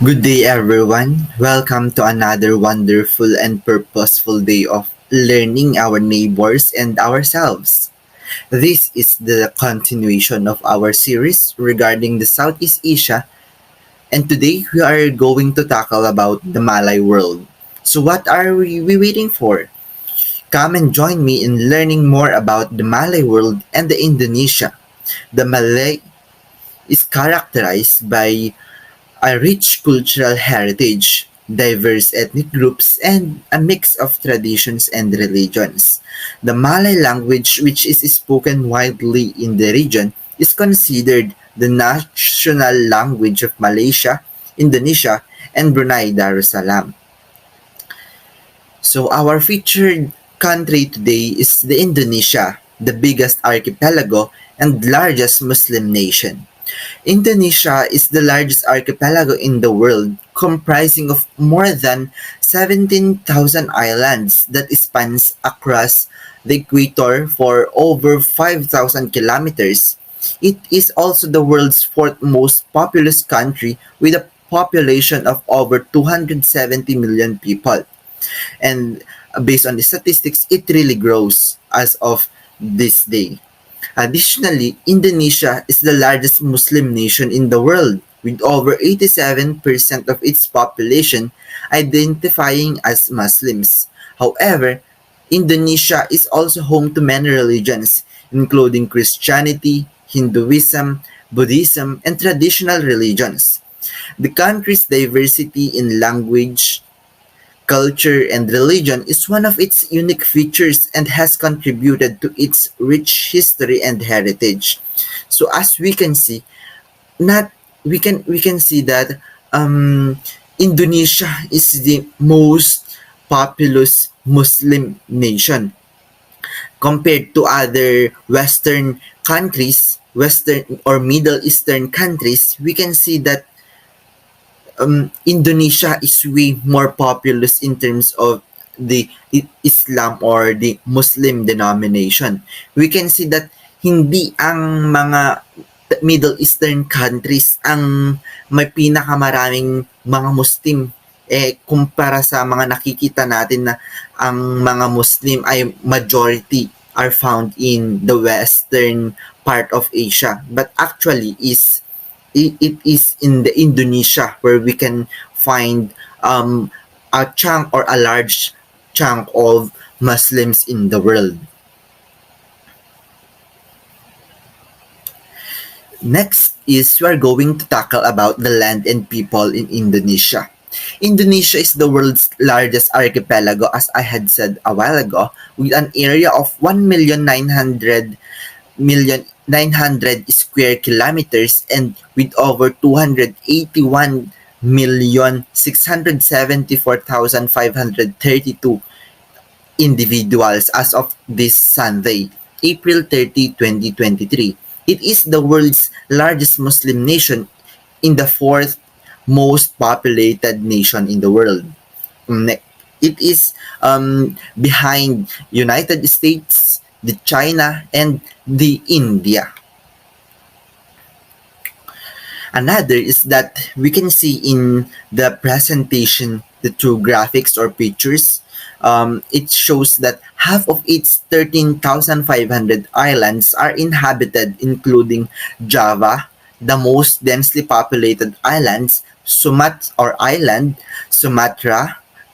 Good day, everyone. Welcome to another wonderful and purposeful day of learning our neighbors and ourselves. This is the continuation of our series regarding the Southeast Asia, and today we are going to tackle about the Malay world. So what are we waiting for? Come and join me in learning more about the Malay world and the Indonesia. The Malay is characterized by a rich cultural heritage, diverse ethnic groups, and a mix of traditions and religions. The Malay language, which is spoken widely in the region, is considered the national language of Malaysia, Indonesia, and Brunei Darussalam. So our featured country today is the Indonesia, the biggest archipelago and largest Muslim nation. Indonesia is the largest archipelago in the world, comprising of more than 17,000 islands that spans across the equator for over 5,000 kilometers. It is also the world's fourth most populous country with a population of over 270 million people. And based on the statistics, it really grows as of this day. Additionally, Indonesia is the largest Muslim nation in the world, with over 87% of its population identifying as Muslims. However, Indonesia is also home to many religions, including Christianity, Hinduism, Buddhism, and traditional religions. The country's diversity in language, culture, and religion is one of its unique features and has contributed to its rich history and heritage. So as we can see, not we can see that Indonesia is the most populous Muslim nation compared to other Western countries, Western or Middle Eastern countries. We can see that Indonesia is way more populous in terms of the Islam or the Muslim denomination. We can see that hindi ang mga Middle Eastern countries ang may pinakamaraming mga Muslim kumpara sa mga nakikita natin na ang mga Muslim ay majority are found in the western part of Asia, but actually it is in the Indonesia where we can find a chunk or a large chunk of Muslims in the world. Next is we are going to tackle about the land and people in Indonesia. Indonesia is the world's largest archipelago, as I had said a while ago, with an area of 1,900,900 square kilometers and with over 281,674,532 individuals as of this Sunday, April 30, 2023. It is the world's largest Muslim nation in the fourth most populated nation in the world. It is behind United States, the China, and the India. Another is that we can see in the presentation the two graphics or pictures. It shows that half of its 13,500 islands are inhabited, including Java, the most densely populated islands, Sumatra,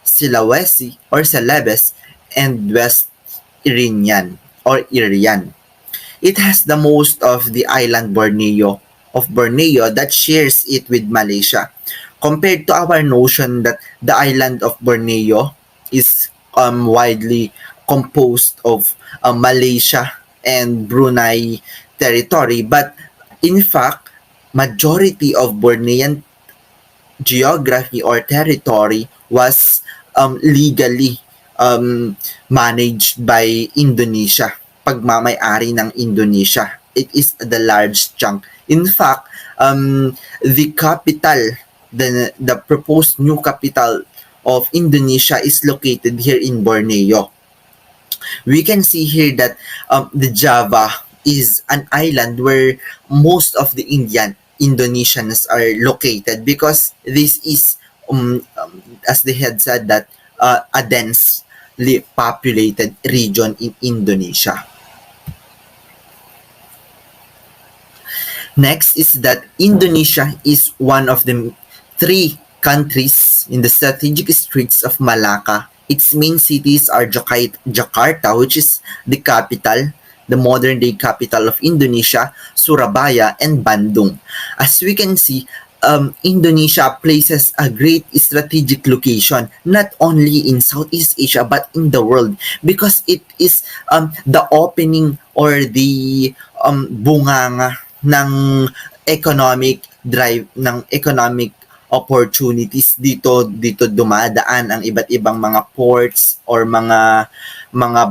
Sulawesi or Celebes, and West Irian. It has the most of the island Borneo that shares it with Malaysia. Compared to our notion that the island of Borneo is widely composed of Malaysia and Brunei territory, but in fact, majority of Bornean geography or territory was legally managed by Indonesia, pagmamay-ari ng Indonesia. It is the large chunk. In fact, the capital, the proposed new capital of Indonesia is located here in Borneo. We can see here that the Java is an island where most of the Indonesians are located, because this is, as they had said, that a densely populated region in Indonesia. Next is that Indonesia is one of the three countries in the strategic Straits of Malacca. Its main cities are Jakarta, which is the capital, the modern day capital of Indonesia, Surabaya, and Bandung. As we can see, Indonesia places a great strategic location not only in Southeast Asia but in the world, because it is the opening or the bunganga ng economic opportunities. Dito dumadaan ang iba't ibang mga ports or mga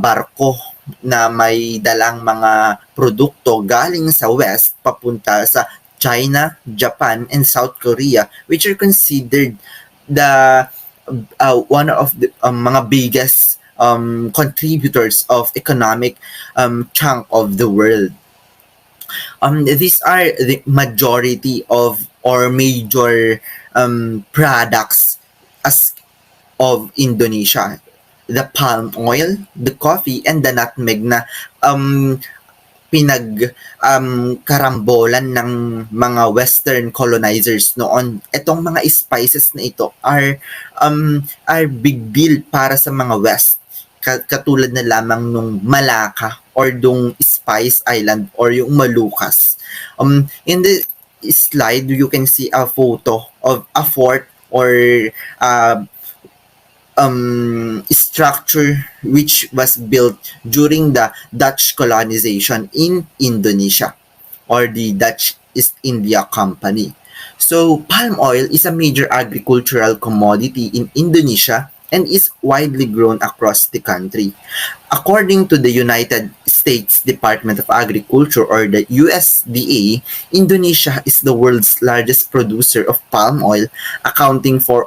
barko na may dalang mga produkto galing sa west papunta sa China, Japan, and South Korea, which are considered the one of the mga biggest contributors of economic chunk of the world. These are the majority of or major products as of Indonesia: the palm oil, the coffee, and the nutmeg na karambolan ng mga western colonizers noon. Itong mga spices na ito are big deal para sa mga west, katulad na lamang nung Malacca or dung Spice Island or yung Moluccas. In the slide, you can see a photo of a fort or structure which was built during the Dutch colonization in Indonesia, or the Dutch East India Company. So palm oil is a major agricultural commodity in Indonesia and is widely grown across the country. According to the United States Department of Agriculture, or the USDA, Indonesia is the world's largest producer of palm oil, accounting for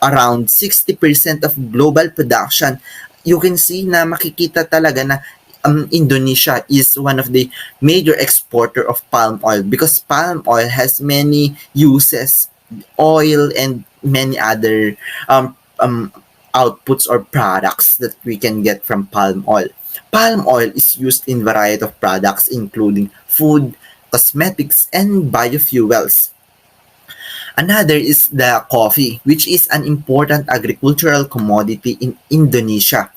around 60% of global production. You can see na makikita talaga na Indonesia is one of the major exporter of palm oil, because palm oil has many uses, oil and many other outputs or products that we can get from palm oil. Palm oil is used in variety of products including food, cosmetics, and biofuels. Another is the coffee, which is an important agricultural commodity in Indonesia.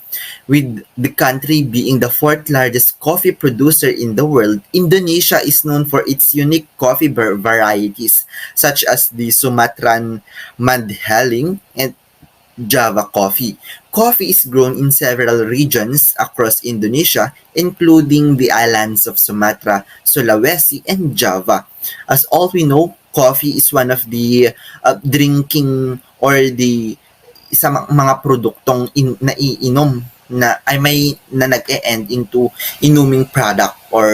With the country being the fourth largest coffee producer in the world, Indonesia is known for its unique coffee varieties, such as the Sumatran Mandheling and Java coffee. Coffee is grown in several regions across Indonesia, including the islands of Sumatra, Sulawesi, and Java. As all we know, coffee is one of the drinking or the mga produktong naiinom na ay may na nag-e-end into inuming product or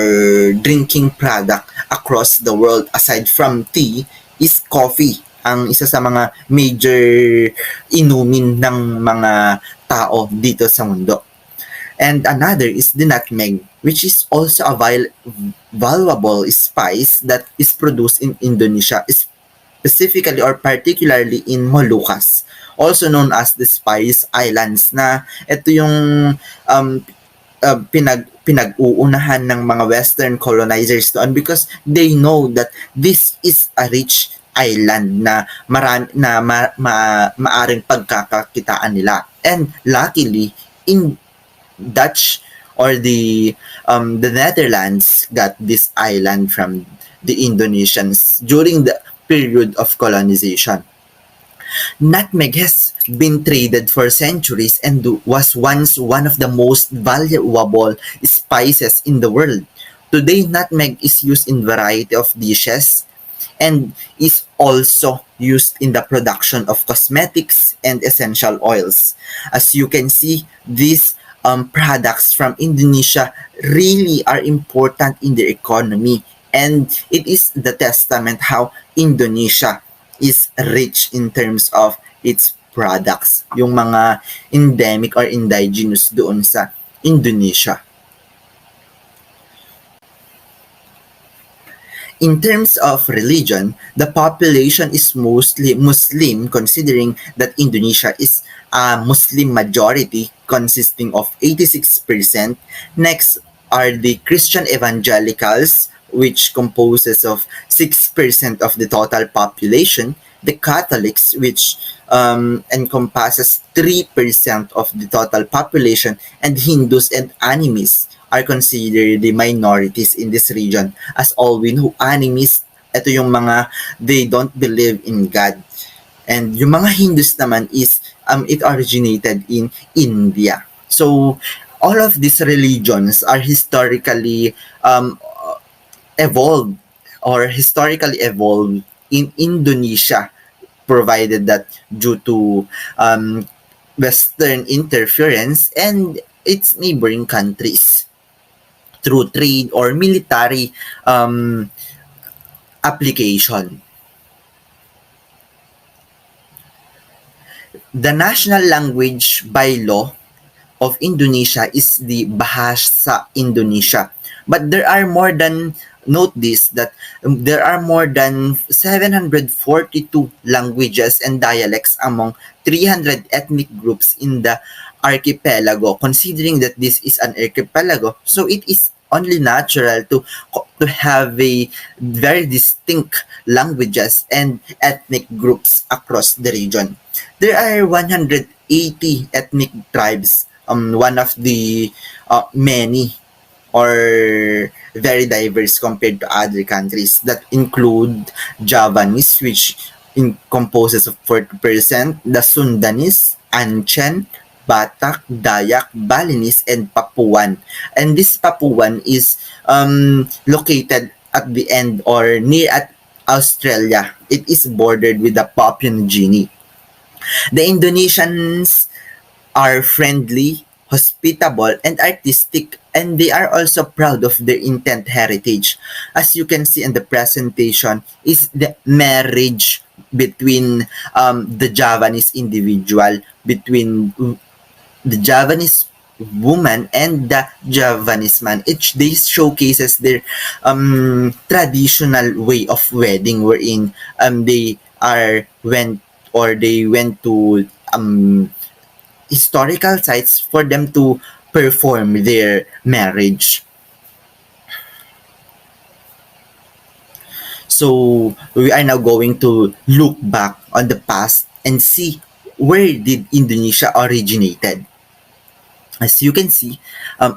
drinking product across the world. Aside from tea, is coffee ang isa sa mga major inumin ng mga tao dito sa mundo. And another is the nutmeg, which is also a valuable spice that is produced in Indonesia, specifically or particularly in Moluccas, also known as the Spice Islands, na ito yung pinag-uunahan ng mga Western colonizers doon, because they know that this is a rich island na maaring pagkakakitaan nila. And luckily, in Dutch or the Netherlands got this island from the Indonesians during the period of colonization. Nutmeg has been traded for centuries and was once one of the most valuable spices in the world. Today, nutmeg is used in variety of dishes and is also used in the production of cosmetics and essential oils. As you can see, these products from Indonesia really are important in their economy, and it is the testament how Indonesia is rich in terms of its products, yung mga endemic or indigenous doon sa Indonesia. In terms of religion, the population is mostly Muslim, considering that Indonesia is a Muslim majority consisting of 86%. Next are the Christian evangelicals, which composes of 6% of the total population, the Catholics, which encompasses 3% of the total population, and Hindus and animists are considered the minorities in this region. As all we know, animists, ito yung mga they don't believe in God. And yung mga Hindus naman is it originated in India. So all of these religions are historically evolved in Indonesia, provided that due to Western interference and its neighboring countries through trade or military application. The national language by law of Indonesia is the Bahasa Indonesia. But there are more than, note this, that there are more than 742 languages and dialects among 300 ethnic groups in the archipelago. Considering that this is an archipelago, so it is only natural to have a very distinct languages and ethnic groups across the region. There are 180 ethnic tribes, one of the many or very diverse compared to other countries that include Javanese, which composes of 40%, the Sundanese, Anchen, Batak, Dayak, Balinese, and Papuan. And this Papuan is located at the end or near at Australia. It is bordered with the Papua New Guinea. The Indonesians are friendly, hospitable, and artistic, and they are also proud of their intent heritage. As you can see in the presentation, is the marriage between the Javanese individual, between the Javanese woman and the Javanese man. Each day showcases their traditional way of wedding, wherein they went to historical sites for them to perform their marriage. So we are now going to look back on the past and see where did Indonesia originated. As you can see,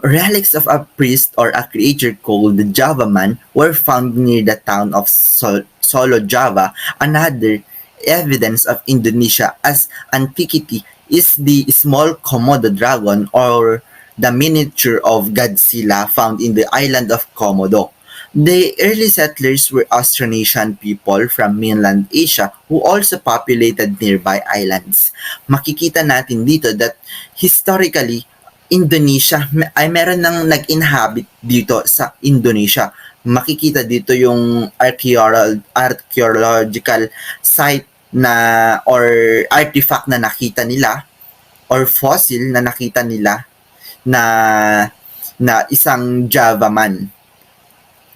relics of a priest or a creature called the Java man were found near the town of Solo, Java. Another evidence of Indonesia as antiquity is the small Komodo dragon or the miniature of Godzilla found in the island of Komodo. The early settlers were Austronesian people from mainland Asia who also populated nearby islands. Makikita natin dito that historically, Indonesia ay meron ng nag-inhabit dito sa Indonesia. Makikita dito yung archaeological site na or artifact na nakita nila or fossil na nakita nila na isang Java man.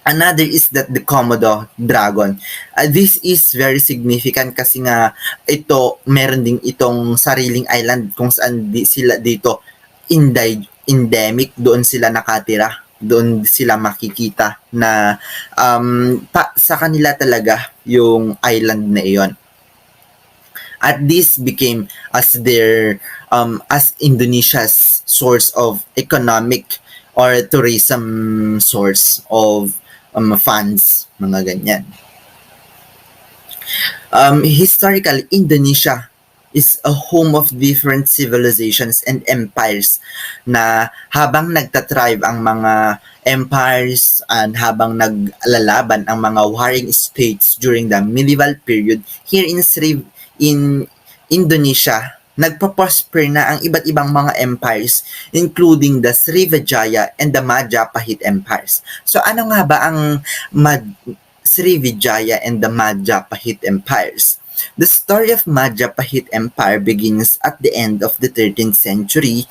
Another is that the Komodo dragon. This is very significant kasi nga ito meron ding itong sariling island kung saan sila dito endemic, doon sila nakatira, doon sila makikita na sa kanila talaga yung island na iyon. At this became as their as Indonesia's source of economic or tourism source of funds, mga ganyan. Historically, Indonesia is a home of different civilizations and empires na habang nagtatribe ang mga empires and habang naglalaban ang mga warring states during the medieval period, here in Indonesia, nagpa-prosper na ang iba't ibang mga empires, including the Srivijaya and the Majapahit empires. So ano nga ba ang Srivijaya and the Majapahit empires? The story of Majapahit Empire begins at the end of the 13th century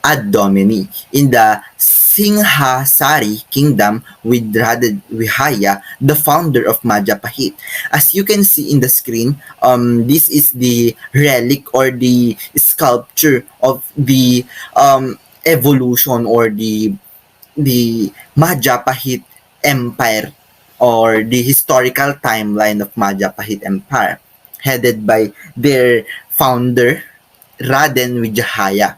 ad domini in the Singhasari kingdom with Radhavihaya, the founder of Majapahit. As you can see in the screen, this is the relic or the sculpture of the evolution or the Majapahit Empire or the historical timeline of Majapahit Empire, headed by their founder Raden Wijaya.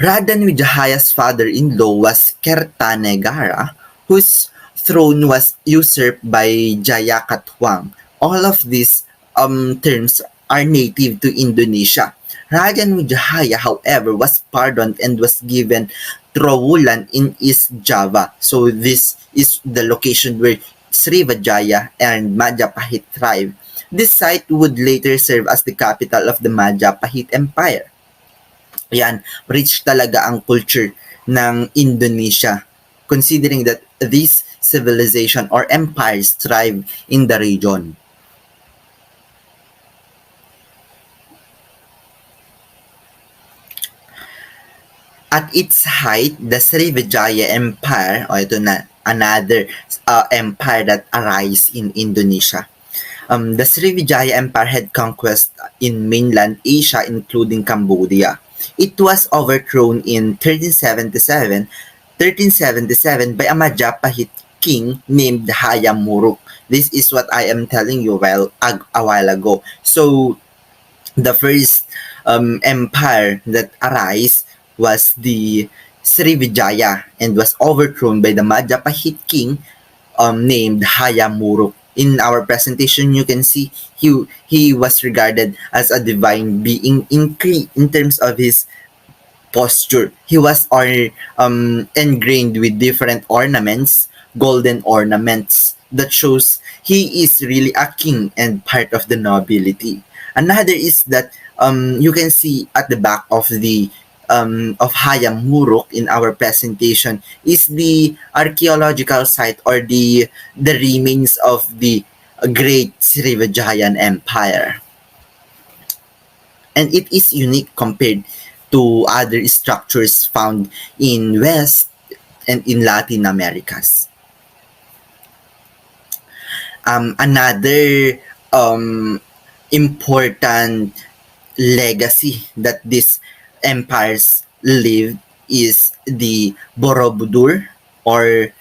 Raden Wijaya's father-in-law was Kertanegara, whose throne was usurped by Jayakatwang. All of these terms are native to Indonesia. Raden Wijaya, however, was pardoned and was given Trowulan in East Java. So this is the location where Srivijaya and Majapahit thrived. This site would later serve as the capital of the Majapahit Empire. Yan, rich talaga ang culture ng Indonesia considering that these civilization or empires thrive in the region. At its height, the Srivijaya Empire, ito na, another empire that arise in Indonesia. The Srivijaya Empire had conquest in mainland Asia including Cambodia. It was overthrown in 1377 by a Majapahit king named Hayam Wuruk. This is what I am telling you a while ago. So, the first empire that arise was the Srivijaya and was overthrown by the Majapahit king named Hayam Wuruk. In our presentation, you can see he was regarded as a divine being in terms of his posture. He was ingrained with different ornaments, golden ornaments, that shows he is really a king and part of the nobility. Another is that you can see at the back of the of Hayam Wuruk in our presentation is the archaeological site or the remains of the great Srivijayan Empire. And it is unique compared to other structures found in West and in Latin Americas. Another important legacy that these empires lived is the Borobudur, or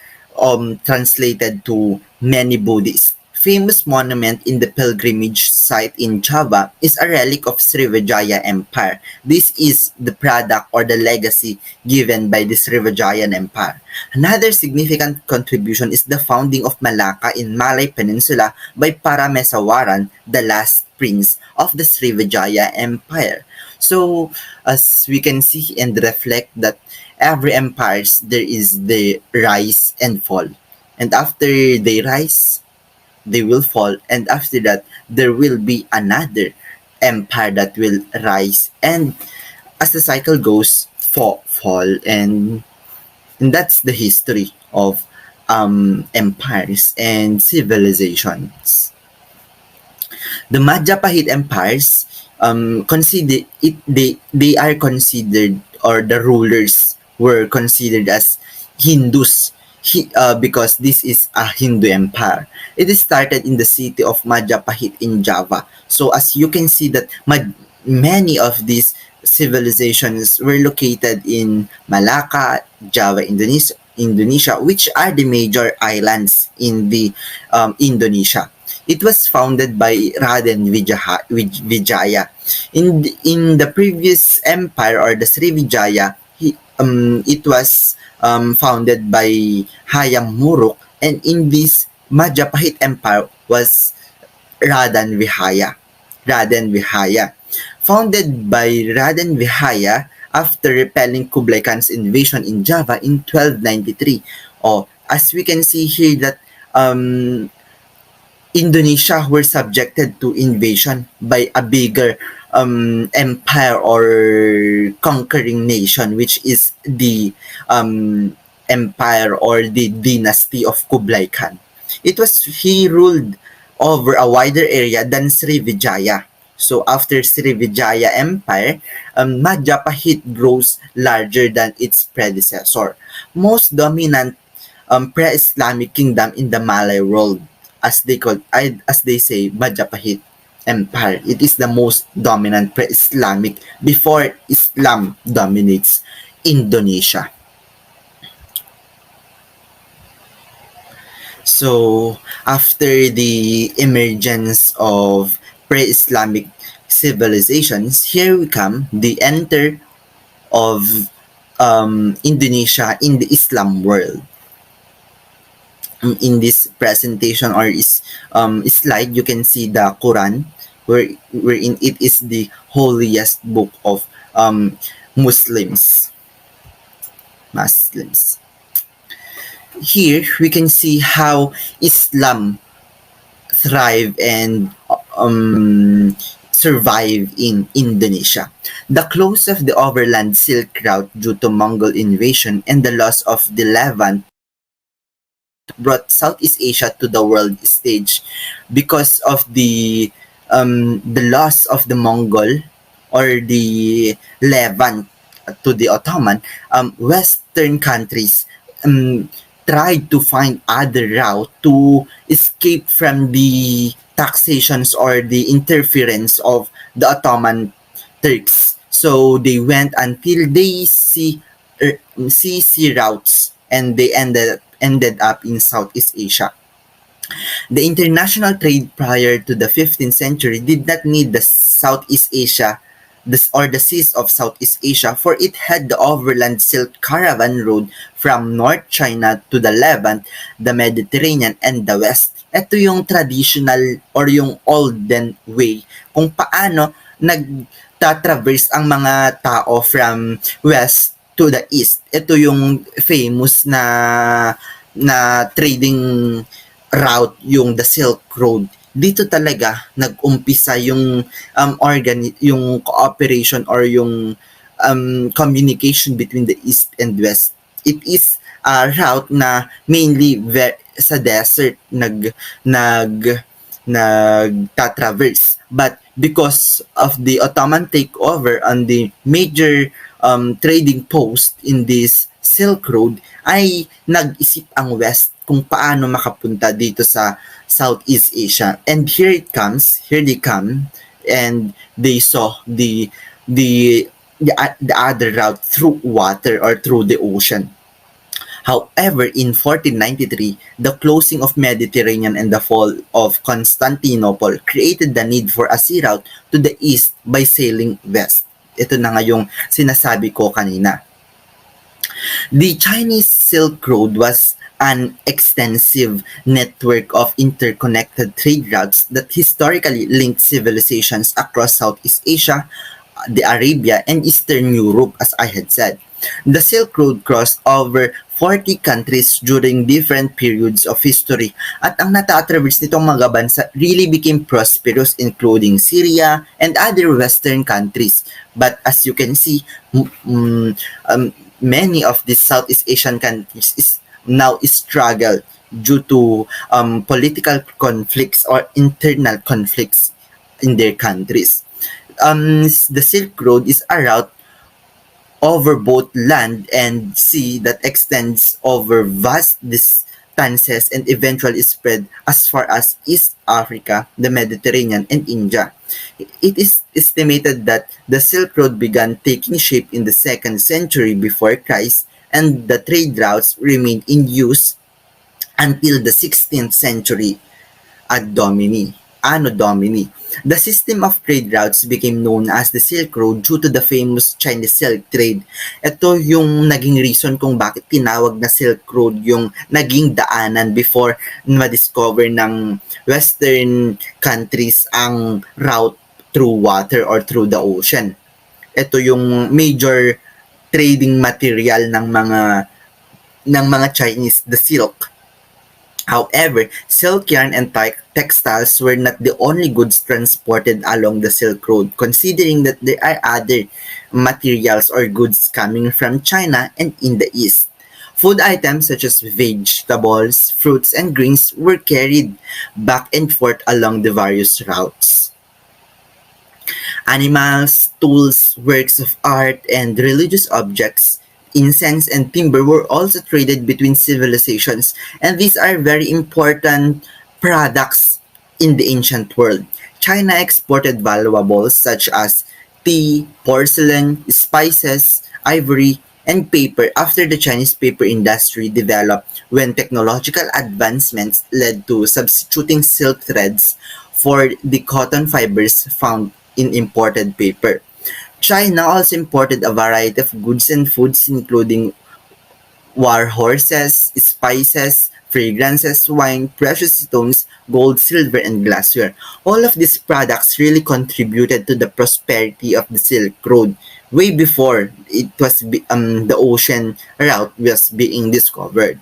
translated to many Buddhists. Famous monument in the pilgrimage site in Java is a relic of Srivijaya Empire. This is the product or the legacy given by the Srivijayan Empire. Another significant contribution is the founding of Malacca in Malay Peninsula by Paramesawaran, the last prince of the Srivijaya Empire. So, as we can see and reflect that every empires there is the rise and fall. And after they rise, they will fall, and after that there will be another empire that will rise, and as the cycle goes, fall, and that's the history of empires and civilizations. The Majapahit empires consider it they are considered, or the rulers were considered as Hindus, because this is a Hindu empire. It is started in the city of Majapahit in Java. So as you can see that many of these civilizations were located in Malacca, Java, Indonesia, which are the major islands in the Indonesia. It was founded by Raden Wijaya. In the previous empire, or the Srivijaya, it was founded by Hayam Wuruk, and in this Majapahit Empire was Raden Vihaya. Founded by Raden Vihaya after repelling Kublai Khan's invasion in Java in 1293. As we can see here that Indonesia were subjected to invasion by a bigger empire or conquering nation, which is the empire or the dynasty of Kublai Khan. He ruled over a wider area than Srivijaya. So after Srivijaya Empire, Majapahit grows larger than its predecessor. Most dominant pre-Islamic kingdom in the Malay world, as they say, Majapahit Empire. It is the most dominant pre-Islamic before Islam dominates Indonesia. So after the emergence of pre-Islamic civilizations, here we come the enter of Indonesia in the Islam world. In this presentation or slide, you can see the Quran, wherein it is the holiest book of Muslims. Muslims. Here we can see how Islam thrive and survive in Indonesia. The close of the overland Silk Route due to Mongol invasion and the loss of the Levant brought Southeast Asia to the world stage because of the loss of the Mongol or the Levant to the Ottoman. Western countries tried to find other route to escape from the taxations or the interference of the Ottoman Turks. So they went until they see sea routes, and they ended up in Southeast Asia. The international trade prior to the 15th century did not need the Southeast Asia or the seas of Southeast Asia, for it had the overland Silk Caravan Road from North China to the Levant, the Mediterranean, and the West. Ito yung traditional or yung olden way kung paano nagtatraverse ang mga tao from west to the east. Ito yung famous na trading route, yung the Silk Road. Dito talaga nag-umpisa yung yung cooperation or yung communication between the east and west. It is a route na mainly sa desert nagtatraverse, but because of the Ottoman takeover on the major trading post in this Silk Road, ay nag-isip ang West kung paano makapunta dito sa Southeast Asia. And here they come, and they saw the other route through water or through the ocean. However, in 1493, the closing of Mediterranean and the fall of Constantinople created the need for a sea route to the east by sailing west. Ito na nga yung sinasabi ko kanina. The Chinese Silk Road was an extensive network of interconnected trade routes that historically linked civilizations across Southeast Asia, the Arabia, and Eastern Europe, as I had said. The Silk Road crossed over 40 countries during different periods of history, at ang natatraverse nitong mga bansa really became prosperous, including Syria and other Western countries. But as you can see, many of these Southeast Asian countries now struggle due to political conflicts or internal conflicts in their countries. The Silk Road is a route over both land and sea that extends over vast distances and eventually spread as far as East Africa, the Mediterranean, and India. It is estimated that the Silk Road began taking shape in the 2nd century before Christ, and the trade routes remained in use until the 16th century Anno Domini. The system of trade routes became known as the Silk Road due to the famous Chinese silk trade. Ito yung naging reason kung bakit tinawag na Silk Road yung naging daanan before ma-discover ng Western countries ang route through water or through the ocean. Ito yung major trading material ng mga Chinese, the silk. However, silk yarn and textiles were not the only goods transported along the Silk Road, considering that there are other materials or goods coming from China and in the East. Food items such as vegetables, fruits, and grains were carried back and forth along the various routes. Animals, tools, works of art, and religious objects, incense and timber were also traded between civilizations, and these are very important products in the ancient world. China exported valuables such as tea, porcelain, spices, ivory, and paper after the Chinese paper industry developed when technological advancements led to substituting silk threads for the cotton fibers found in imported paper. China also imported a variety of goods and foods including war horses, spices, fragrances, wine, precious stones, gold, silver, and glassware. All of these products really contributed to the prosperity of the Silk Road way before the ocean route was being discovered.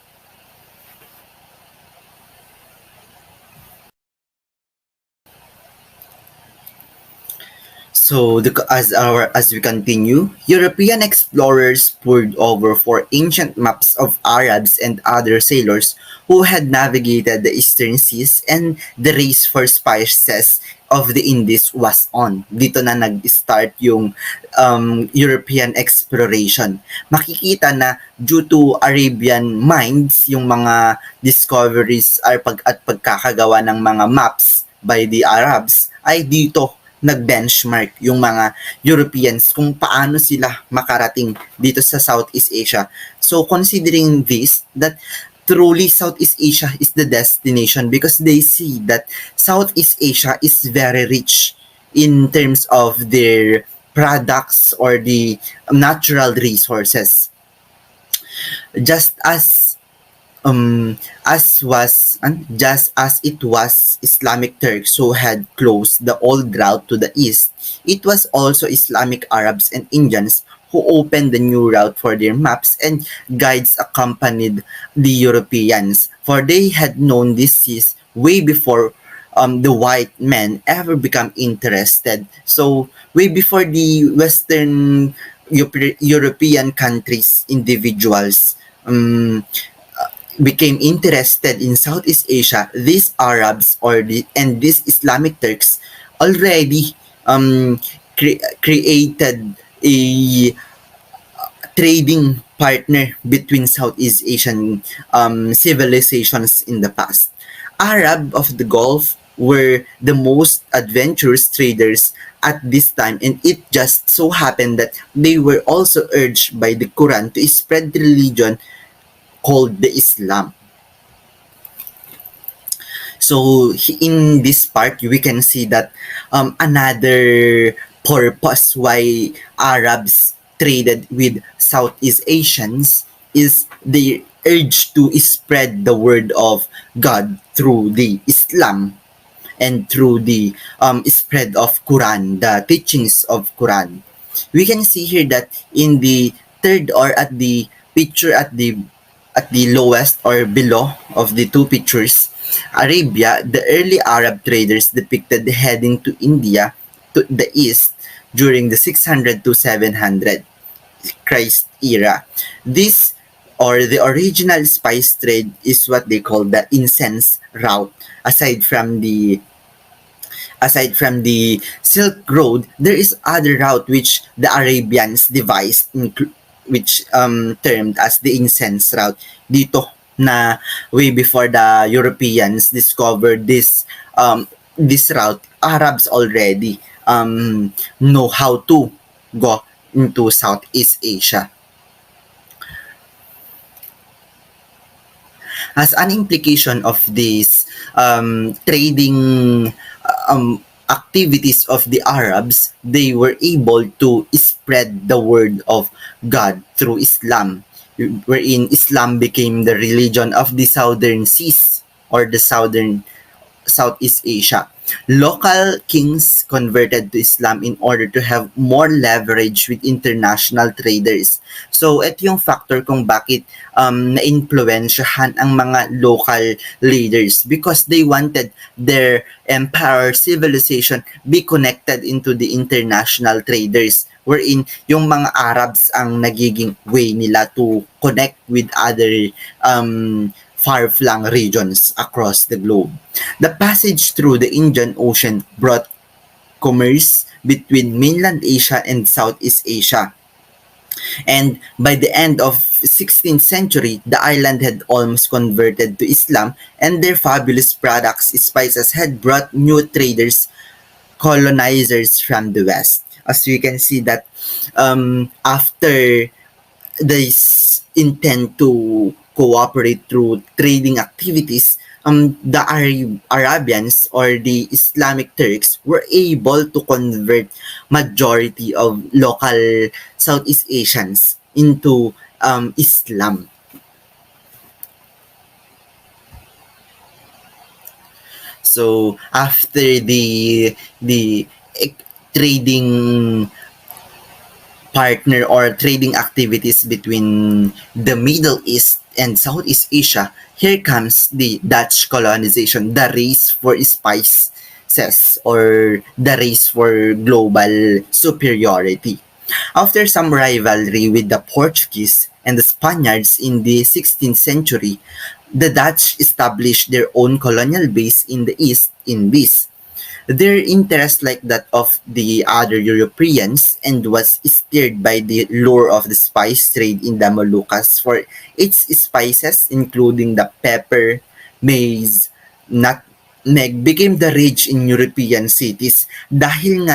So as we continue, European explorers pored over for ancient maps of Arabs and other sailors who had navigated the eastern seas, and the race for spices of the Indies was on. Dito na nag-start yung European exploration. Makikita na due to Arabian minds, yung mga discoveries at pagkakagawa ng mga maps by the Arabs ay dito nag-benchmark yung mga Europeans kung paano sila makarating dito sa Southeast Asia. So considering this, that truly Southeast Asia is the destination because they see that Southeast Asia is very rich in terms of their products or the natural resources. Just as just as it was Islamic Turks who had closed the old route to the east, it was also Islamic Arabs and Indians who opened the new route for their maps, and guides accompanied the Europeans, for they had known these seas way before the white men ever become interested. So way before the Western European countries, individuals became interested in Southeast Asia, these Arabs and these Islamic Turks already created a trading partner between Southeast Asian civilizations in the past. Arab of the Gulf were the most adventurous traders at this time, and it just so happened that they were also urged by the Quran to spread the religion called the Islam. So in this part, we can see that another purpose why Arabs traded with Southeast Asians is the urge to spread the word of God through the Islam and through the spread of Quran, the teachings of Quran. We can see here that in the third or at the picture at the lowest or below of the two pictures, Arabia, the early Arab traders depicted heading to India to the east during the 600 to 700 Christ era. This or the original spice trade is what they call the incense route. Aside from the Silk Road, there is other route which the Arabians devised, which termed as the incense route. Dito na way before the Europeans discovered this route, Arabs already know how to go into Southeast Asia. As an implication of this trading activities of the Arabs, they were able to spread the word of God through Islam, wherein Islam became the religion of the southern seas or the southern Southeast Asia. Local kings converted to Islam in order to have more leverage with international traders. So, ito yung factor kung bakit na-influensyahan ang mga local leaders because they wanted their empire civilization be connected into the international traders, wherein yung mga Arabs ang nagiging way nila to connect with other far-flung regions across the globe. The passage through the Indian Ocean brought commerce, between mainland Asia and Southeast Asia. And by the end of 16th century, the island had almost converted to Islam, and their fabulous products, spices, had brought new traders, colonizers from the West. As you can see that after they intend to cooperate through trading activities, the Arabians or the Islamic Turks were able to convert majority of local Southeast Asians into Islam. So after the trading partner or trading activities between the Middle East and Southeast Asia, here comes the Dutch colonization, the race for spices or the race for global superiority. After some rivalry with the Portuguese and the Spaniards in the 16th century, the Dutch established their own colonial base in the East Indies. Their interest, like that of the other Europeans, and was stirred by the lure of the spice trade in the Moluccas for its spices, including the pepper, maize, nutmeg, became the rage in European cities dahil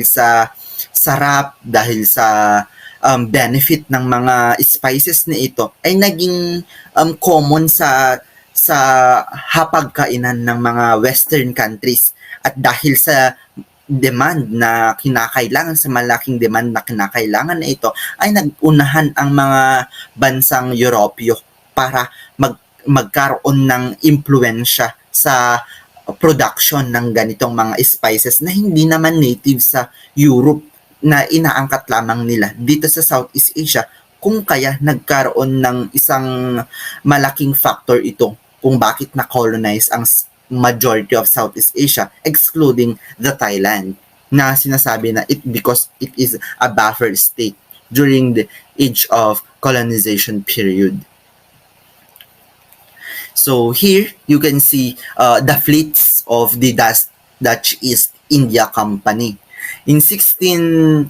sa sarap, dahil sa benefit ng mga spices na ito ay naging common sa hapagkainan ng mga western countries, at dahil sa demand na kinakailangan, sa malaking demand na kinakailangan na ito, ay nagunahan ang mga bansang Europeo para magkaroon ng impluensya sa production ng ganitong mga spices na hindi naman native sa Europe, na inaangkat lamang nila dito sa Southeast Asia, kung kaya nagkaroon ng isang malaking factor ito kung bakit na-colonize ang majority of Southeast Asia, excluding the Thailand, na sinasabi na because it is a buffer state during the age of colonization period. So here you can see the fleets of the Dutch East India Company. In 1602,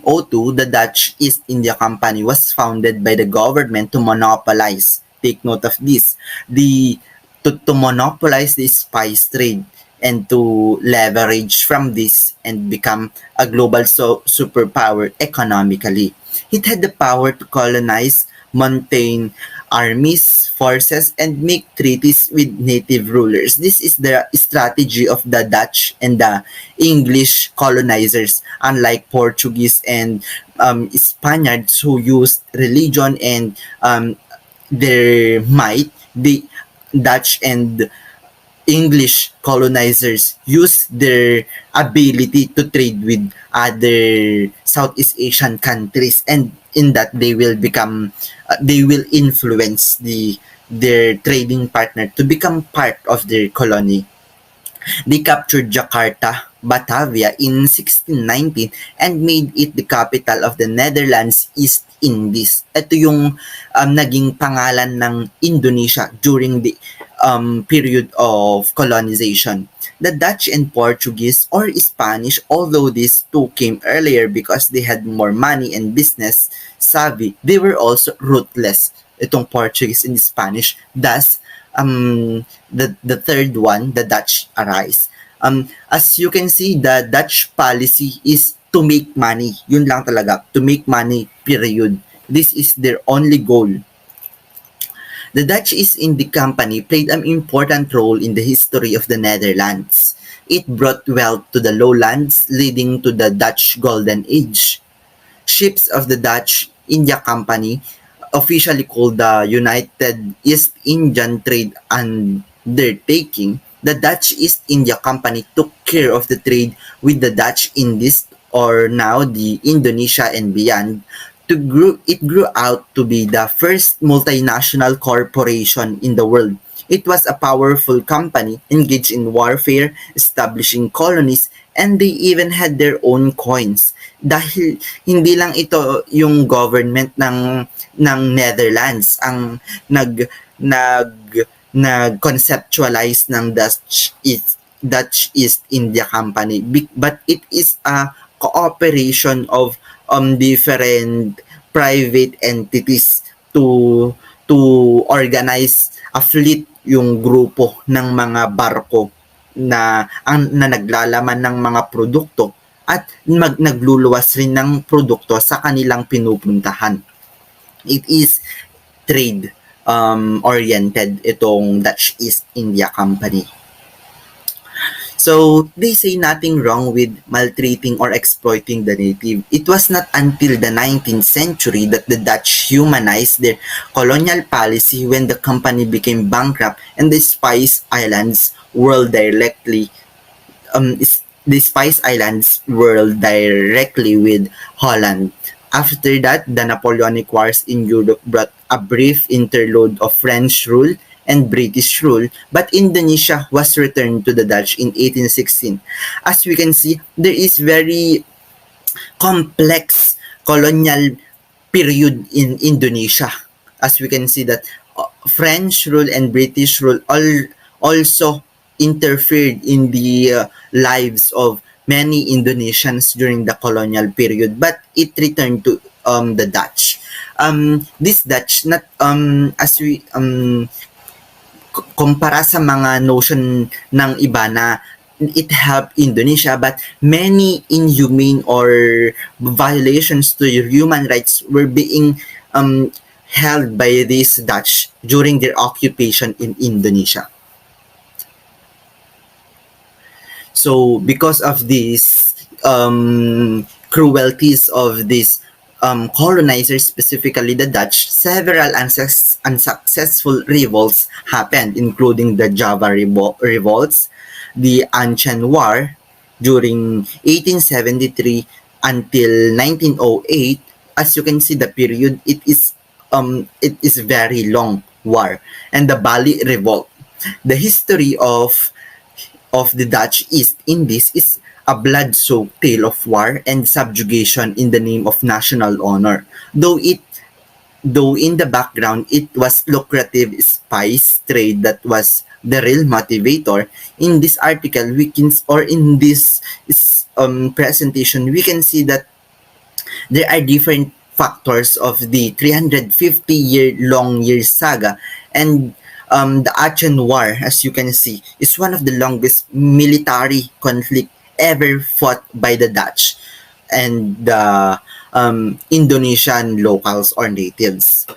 the Dutch East India Company was founded by the government to monopolize, take note of this, to monopolize the spice trade and to leverage from this and become a global superpower economically. It had the power to colonize, maintain armies, forces, and make treaties with native rulers. This is the strategy of the Dutch and the English colonizers, unlike Portuguese and Spaniards who used religion and their might. The Dutch and English colonizers used their ability to trade with other Southeast Asian countries, and in that they will influence their trading partner to become part of their colony. They captured Jakarta, Batavia in 1619 and made it the capital of the Netherlands East Indies. Ito yung naging pangalan ng Indonesia during the period of colonization. The Dutch and Portuguese or Spanish, although these two came earlier because they had more money and business savvy, they were also ruthless. Itong Portuguese and Spanish. Thus, the third one, the Dutch, arise. As you can see, the Dutch policy is to make money. Yun lang talaga. To make money, period. This is their only goal. The Dutch East India Company played an important role in the history of the Netherlands. It brought wealth to the lowlands, leading to the Dutch Golden Age. Ships of the Dutch India Company, officially called the United East Indian Trade Undertaking, the Dutch East India Company took care of the trade with the Dutch Indies, or now the Indonesia and beyond. It grew out to be the first multinational corporation in the world. It was a powerful company engaged in warfare, establishing colonies, and they even had their own coins. Dahil hindi lang ito yung government ng Netherlands ang nag conceptualize ng Dutch East India Company, but it is a cooperation of different private entities to to organize a fleet, yung grupo ng mga barko na naglalaman ng mga produkto at nagluluwas rin ng produkto sa kanilang pinupuntahan. It is trade oriented itong Dutch East India Company. So, they say nothing wrong with maltreating or exploiting the native. It was not until the 19th century that the Dutch humanized their colonial policy when the company became bankrupt and the Spice Islands were directly the Spice Islands were directly with Holland. After that, the Napoleonic Wars in Europe brought a brief interlude of French rule and British rule, but Indonesia was returned to the Dutch in 1816. As we can see, there is very complex colonial period in Indonesia. As we can see that French rule and British rule also interfered in the lives of many Indonesians during the colonial period, but it returned to the Dutch. This Dutch, not as we kumpara sa mga notion ng iba na it helped Indonesia, but many inhumane or violations to human rights were being held by these Dutch during their occupation in Indonesia. So because of these cruelties of these colonizers, specifically the Dutch, several unsuccessful revolts happened, including the Java revolts, the Anchen War during 1873 until 1908. As you can see, the period it is very long war, and the Bali Revolt. The history of the Dutch East Indies is a blood-soaked tale of war and subjugation in the name of national honor. Though in the background it was lucrative spice trade that was the real motivator, in this article we can, or in this presentation, we can see that there are different factors of the 350-year-long saga, and the Achin War, as you can see, is one of the longest military conflict ever fought by the Dutch and the Indonesian locals or natives.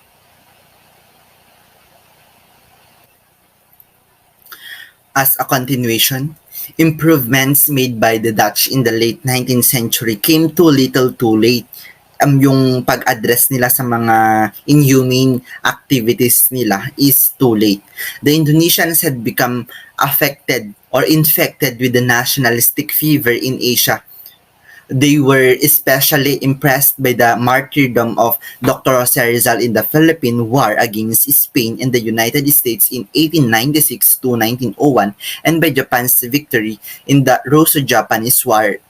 As a continuation, improvements made by the Dutch in the late 19th century came too little too late. Yung pag-address nila sa mga inhumane activities nila is too late. The Indonesians had become affected or infected with the nationalistic fever in Asia. They were especially impressed by the martyrdom of Dr. Jose Rizal in the Philippine War against Spain and the United States in 1896 to 1901, and by Japan's victory in the Russo-Japanese War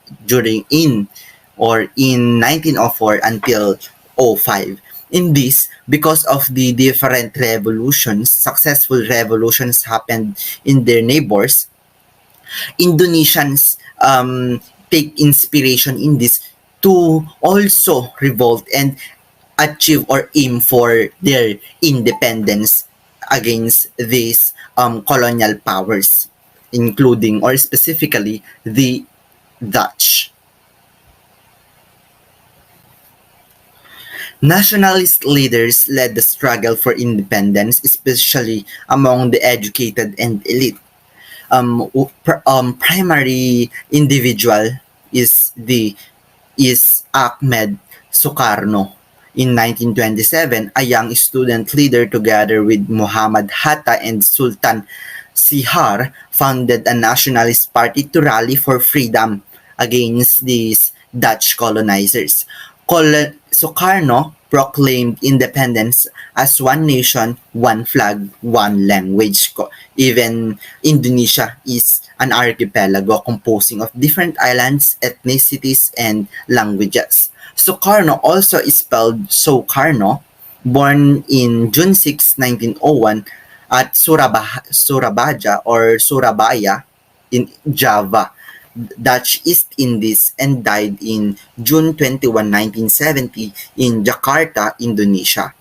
in 1904 until 05. In this, because of the different successful revolutions happened in their neighbors, Indonesians take inspiration in this to also revolt and achieve or aim for their independence against these colonial powers, including or specifically the Dutch. Nationalist leaders led the struggle for independence, especially among the educated and elite. Primary individual is Ahmed Sukarno. In 1927, a young student leader together with Muhammad Hatta and Sultan Sihar founded a nationalist party to rally for freedom against these Dutch colonizers. Sukarno proclaimed independence as one nation, one flag, one language. Even Indonesia is an archipelago composing of different islands, ethnicities, and languages. Sukarno, also spelled Sukarno, born in June 6, 1901 at Surabaya in Java. Dutch East Indies and died in June 21, 1970 in Jakarta, Indonesia.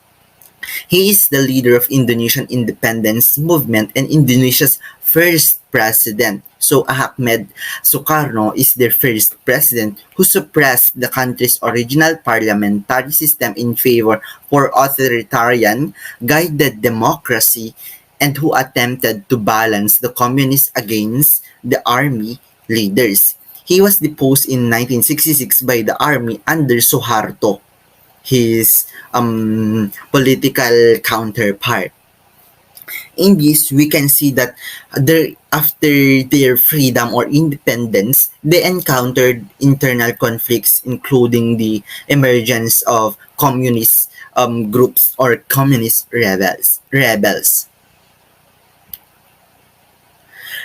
He is the leader of Indonesian independence movement and Indonesia's first president. So Ahmed Sukarno is their first president who suppressed the country's original parliamentary system in favor for authoritarian guided democracy and who attempted to balance the communists against the army leaders. He was deposed in 1966 by the army under Suharto, his political counterpart. In this, we can see that after their freedom or independence, they encountered internal conflicts, including the emergence of communist groups or communist rebels.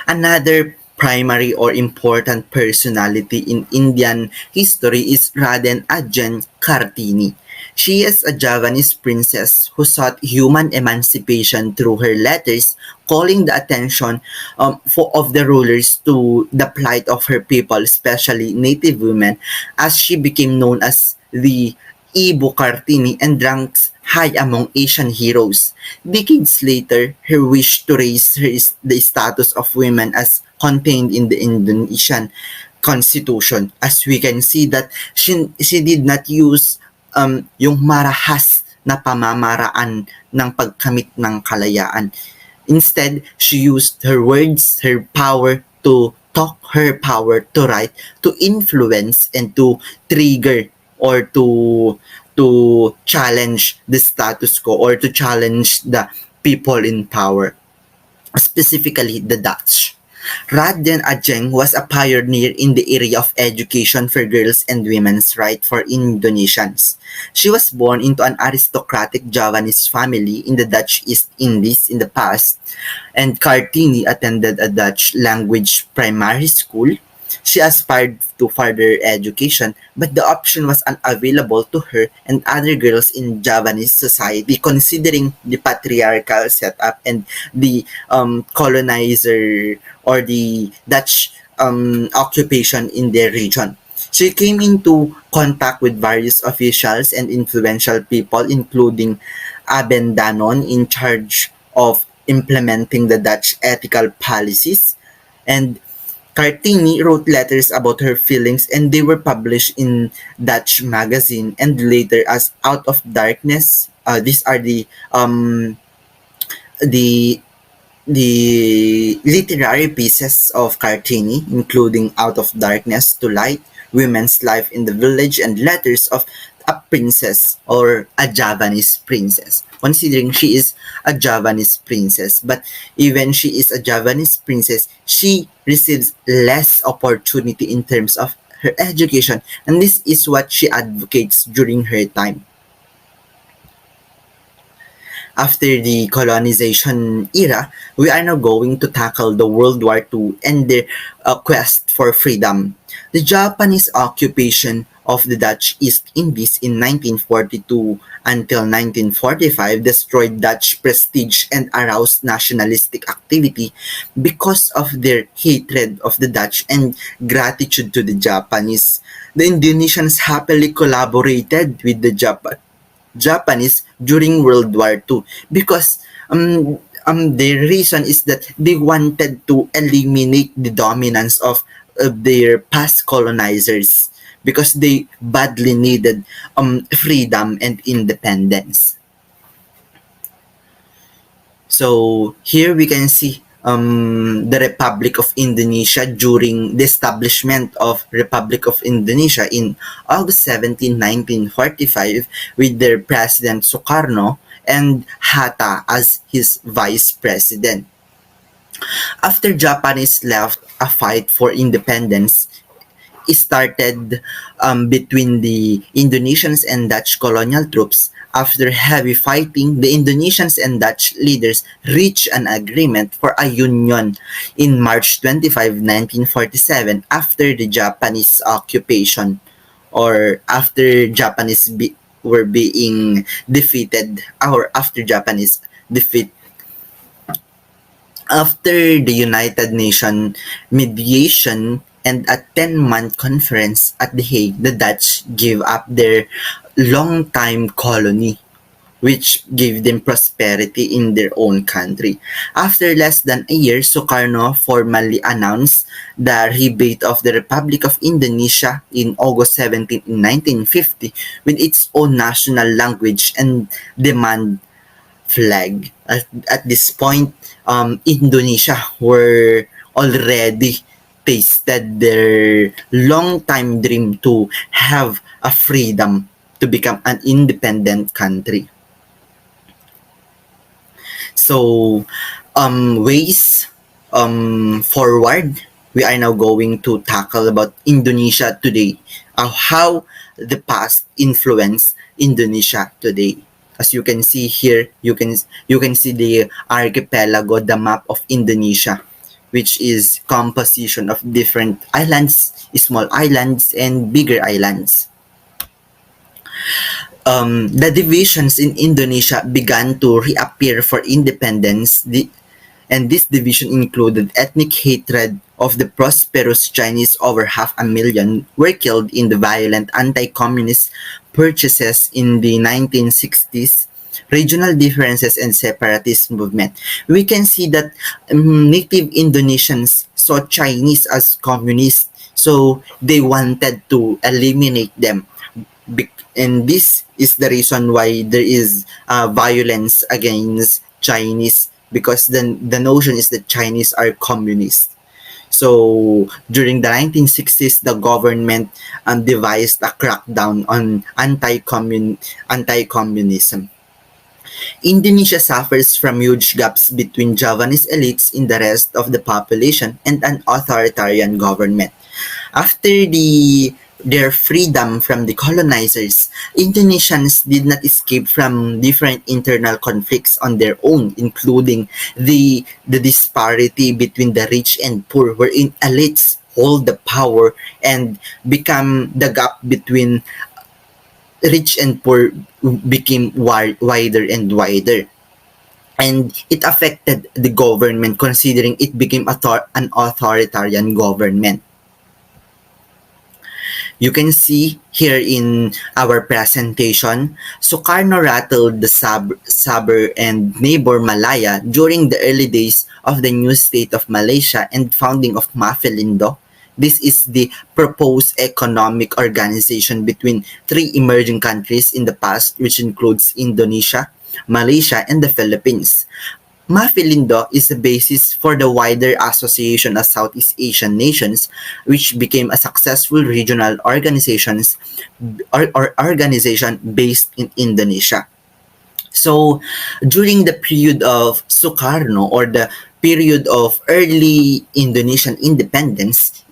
Another primary or important personality in Indian history is Raden Ajahn Kartini. She is a Javanese princess who sought human emancipation through her letters, calling the attention of the rulers to the plight of her people, especially native women, as she became known as the Ibu Kartini and ranks high among Asian heroes. Decades later, her wish to raise the status of women as contained in the Indonesian constitution. As we can see that she did not use yung marahas na pamamaraan ng pagkamit ng kalayaan. Instead, she used her words, her power to talk, her power to write, to influence and to trigger or to challenge the status quo or to challenge the people in power, specifically the Dutch. Raden Ajeng was a pioneer in the area of education for girls and women's rights for Indonesians. She was born into an aristocratic Javanese family in the Dutch East Indies in the past, and Kartini attended a Dutch language primary school. She aspired to further education, but the option was unavailable to her and other girls in Javanese society, considering the patriarchal setup and the colonizer or the Dutch occupation in their region. She came into contact with various officials and influential people, including Aben Danon, in charge of implementing the Dutch ethical policies, and Kartini wrote letters about her feelings and they were published in Dutch magazine and later as Out of Darkness. These are the the literary pieces of Kartini, including Out of Darkness to Light, Women's Life in the Village, and Letters of a Princess or a Javanese Princess. Considering she is a Javanese princess, but even she is a Javanese princess, she receives less opportunity in terms of her education, and this is what she advocates during her time. After the colonization era, we are now going to tackle the World War II and their quest for freedom. The Japanese occupation of the Dutch East Indies in 1942 until 1945 destroyed Dutch prestige and aroused nationalistic activity because of their hatred of the Dutch and gratitude to the Japanese. The Indonesians happily collaborated with the Japanese during World War II because the reason is that they wanted to eliminate the dominance of their past colonizers because they badly needed freedom and independence. So here we can see the Republic of Indonesia during the establishment of Republic of Indonesia in August 17, 1945 with their President Sukarno and Hatta as his vice president. After Japanese left, a fight for independence started between the Indonesians and Dutch colonial troops. After heavy fighting, the Indonesians and Dutch leaders reached an agreement for a union in March 25, 1947 after the Japanese occupation or after were being defeated or after Japanese defeat. After the United Nations mediation, and a 10-month conference at The Hague, the Dutch gave up their long-time colony, which gave them prosperity in their own country. After less than a year, Sukarno formally announced the rebate of the Republic of Indonesia in August 17, 1950, with its own national language and demand flag. At this point, Indonesia were already tasted their long time dream to have a freedom to become an independent country. So, ways forward, we are now going to tackle about Indonesia today. How the past influence Indonesia today. As you can see here, you can see the archipelago, the map of Indonesia, which is composition of different islands, small islands, and bigger islands. The divisions in Indonesia began to reappear for independence, and this division included ethnic hatred of the prosperous Chinese. Over 500,000 were killed in the violent anti-communist purchases in the 1960s, regional differences and separatist movement. We can see that native Indonesians saw Chinese as communists, so they wanted to eliminate them. And this is the reason why there is violence against Chinese, because the notion is that Chinese are communist. So during the 1960s, the government devised a crackdown on anti-communism. Indonesia suffers from huge gaps between Javanese elites in the rest of the population and an authoritarian government. After their freedom from the colonizers, Indonesians did not escape from different internal conflicts on their own, including the disparity between the rich and poor, wherein elites hold the power and become the gap between rich and poor became wider and wider. And it affected the government, considering it became an authoritarian government. You can see here in our presentation, Sukarno rattled the Sabah and neighbor Malaya during the early days of the new state of Malaysia and founding of Mafelindo. This is the proposed economic organization between three emerging countries in the past, which includes Indonesia, Malaysia, and the Philippines. Mafelindo is the basis for the wider Association of Southeast Asian Nations, which became a successful regional organization based in Indonesia. So, during the period of Sukarno, or the period of early Indonesian independence,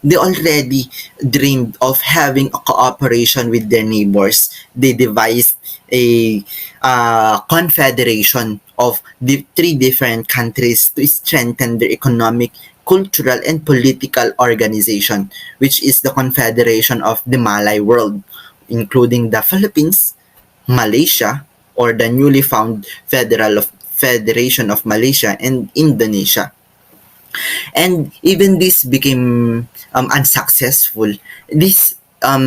they already dreamed of having a cooperation with their neighbors. They devised a confederation of the three different countries to strengthen their economic, cultural, and political organization, which is the Confederation of the Malay World, including the Philippines, Malaysia, or the newly found Federation of Malaysia, and Indonesia. And even this became unsuccessful. This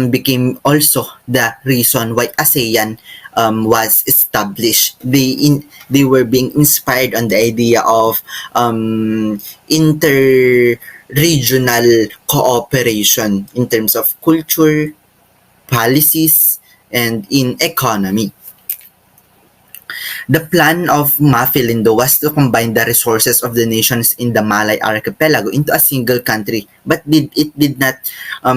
became also the reason why ASEAN was established. They were being inspired on the idea of inter-regional cooperation in terms of culture, policies, and in economy. The plan of Mafelindo was to combine the resources of the nations in the Malay Archipelago into a single country, but it did not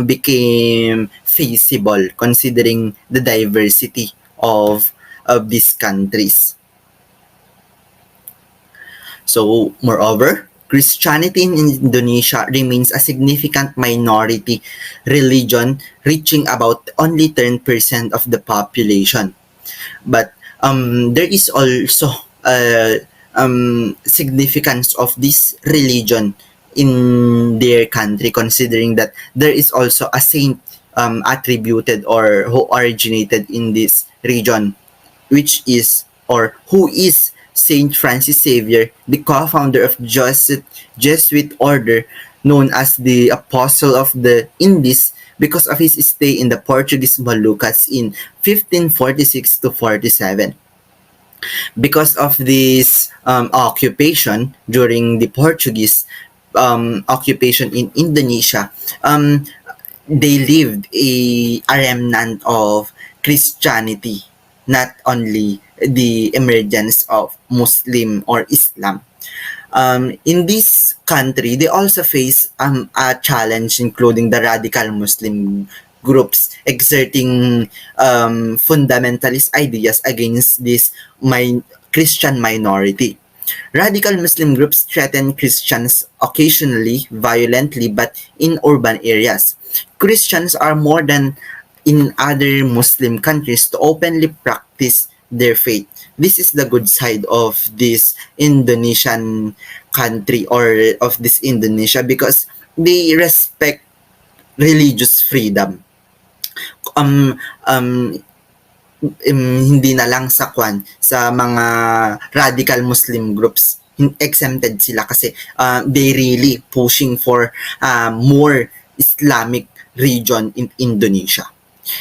become feasible considering the diversity of these countries. So, moreover, Christianity in Indonesia remains a significant minority religion, reaching about only 10% of the population. But there is also significance of this religion in their country, considering that there is also a saint attributed or who originated in this region, which is, or who is, Saint Francis Xavier, the co-founder of Jesuit order known as the Apostle of the Indies because of his stay in the Portuguese Moluccas in 1546 to 47. Because of this occupation during the Portuguese occupation in Indonesia, they lived a remnant of Christianity, not only the emergence of Muslim or Islam. In this country, they also face a challenge including the radical Muslim groups exerting fundamentalist ideas against this Christian minority. Radical Muslim groups threaten Christians occasionally, violently, but in urban areas. Christians are more than in other Muslim countries to openly practice their faith. This is the good side of this Indonesian country or of this Indonesia because they respect religious freedom. Um, um, hindi na lang sa mga radical Muslim groups exempted sila kasi they really pushing for more Islamic region in Indonesia.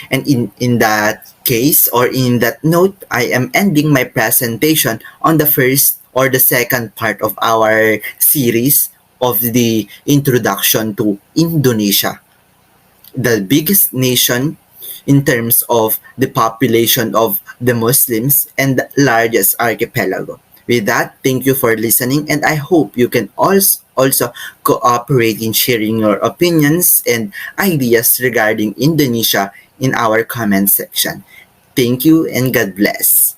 And in that case or in that note, I am ending my presentation on the first or the second part of our series of the introduction to Indonesia, the biggest nation in terms of the population of the Muslims and the largest archipelago. With that, thank you for listening, and I hope you can also cooperate in sharing your opinions and ideas regarding Indonesia in our comment section. Thank you and God bless.